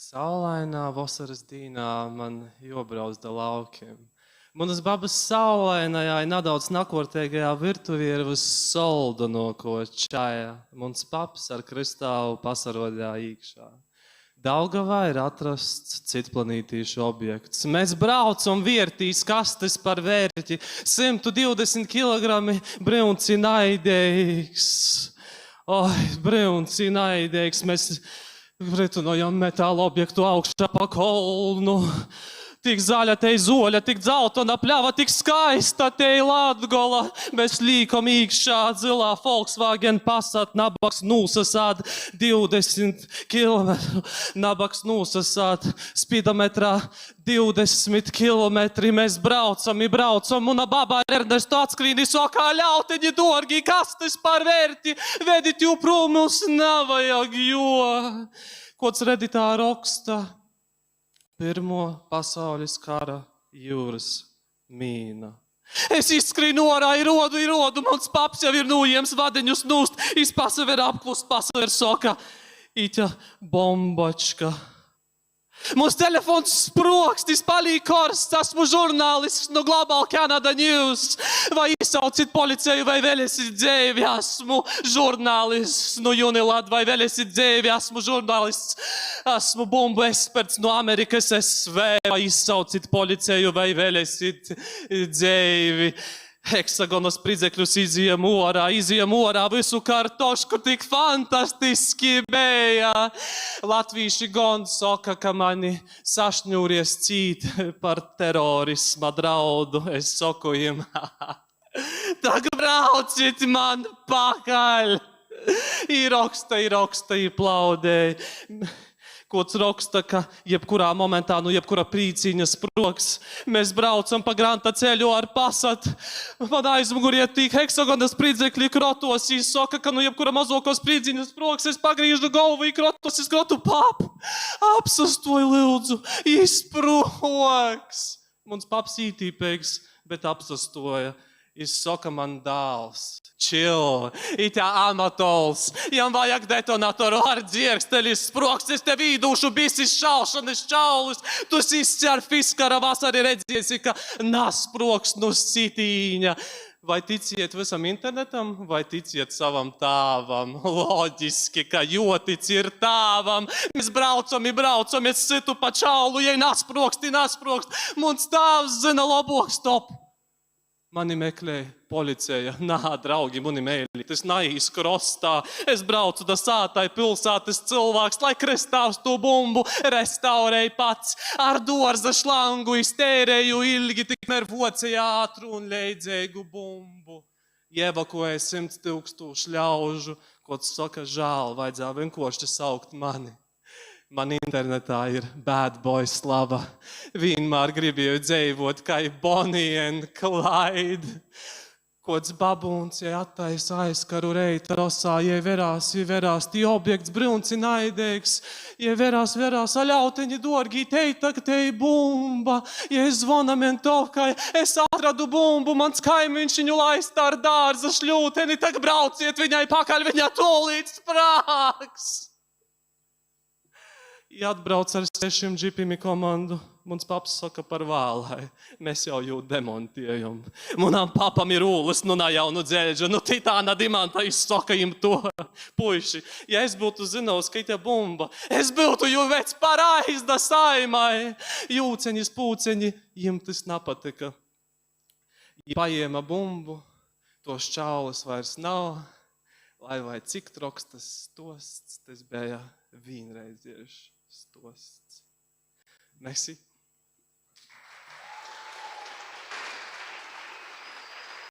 Saulainā vasaras dīnā man jobrauc da laukiem. Manas babas saulainajā nedaudz nakortēgajā virtuvī ir vis solda no ko čaja. Mans paps ar kristālu pasarodjā īkšā. Daugavā ir atrasts citplanītīšu objekts. Mēs braucam viertīs kastes par vērķi. 120 kilogrami bryunci naideigs. Oi, bryunci naideigs. Mēs ritunojam metāla objektu augšā pa kolnu. Tik zaļa te zoļa, tik dzeltona pļava, tik skaista te Latgola. Mēs līkam īkšā dzilā Volkswagen Passat, nabaks nūsasāt 20 kilometru. Nabaks nūsasāt spidometrā 20 kilometri. Mēs braucam, un baba ar Ernestu atskrīni sokā ļauteņi dorgi, kastes par vērti, vedit jū prom mums navajag, jo. Kods reditā roksta. Pirmo pasaules kara jūras mīna. Es izskrīnu orā, rodu, mans paps jau ir nūjiems vadeņus nūst, pasaver apklust, pasaver soka, īķa bombočka. Mūsu telefons sprokstis, palīk korsts, esmu žurnālists no Global Canada News. Vai izsaucit policiju, vai vēl esit dzēvi, esmu žurnālists no Unilad, vai vēl esit dzēvi, esmu žurnālists, esmu bumbu eksperts no Amerikas SV, vai izsaucit policiju, vai vēl esit dzēvi. Heksagonas pridzekļus izījam orā, visu kartošku tik fantastiski bija. Latvīši gon soka, ka mani sašņūries cīt par terorisma draudu. Es soku im, tak braucit man pakaļ. Roksta, plaudēja. Kods roksta, ka jebkurā momentā, jebkura prīcīņa sproks. Mēs braucam pa granta ceļu ar Passat. Man aizmugurie tīk heksagonas pridzekļi krotos. Soka, ka jebkura mazokos prīcīņa sproks. Es pagrīžu galvu i krotos, es krotu pap. Apsastoju lūdzu, izsproks. Mums paps ītīpēks, bet apsastoja. Soka man dāls. Chill. Itā amatols. Jam vajag detonatoru ar dzierkstelis sproks. Es tev īdūšu bisis šaušanas čaulis. Tu izcer fiskara vasari redziesi, ka nasproks no citīņa. Vai ticiet visam internetam, vai ticiet savam tāvam? Loģiski, ka jotic ir tāvam. Mēs braucam, es situ pa čaulu, ja nasprokst. Muns tāvs zina labok, stop. Mani meklē policija. Nā, draugi, mani mēli. Tas naīs krostā. Es braucu da sātai pilsātas cilvēks, lai kristāvs to bumbu restaurēju pats. Ar dorza šlangu iztērēju ilgi, tikmēr vocēja ātru un leidzēgu bumbu. Ievakuēja 100 000 ļaužu, kods saka, žāl, vajadzēja vienkoši saukt mani. Man internetā ir bad boy slava. Vienmēr gribēju dzīvot kā Bonnie and Clyde. Kods babūns, ja attaisa aizkaru reita rosā, ja verās, tie objekts brunci naideigs, ja verās, aļauteņi dorgi, teita, ka te bumba, ja es zvonam entovkai, es atradu bumbu, mans kaimiņš viņu laist ar dārza šļūteni, tak brauciet viņai pakaļ, viņa tūlīt sprāks. Ja atbrauc ar 6 džipimi komandu, mums paps saka par vēlai. Mēs jau jū demontējam. Munam papam ir ūlis, jaunu dzeļģu, titāna dimanta izsaka im to. Puiši, ja es būtu zinaus, ka te bumba, es būtu jū vec par aizda saimai. Jūceņi, spūceņi, jim tas napatika. Paēma bumbu, tos čaulis vairs nav, lai vai cik troks tas stosts, tas bija vienreizieši stosts. Merci.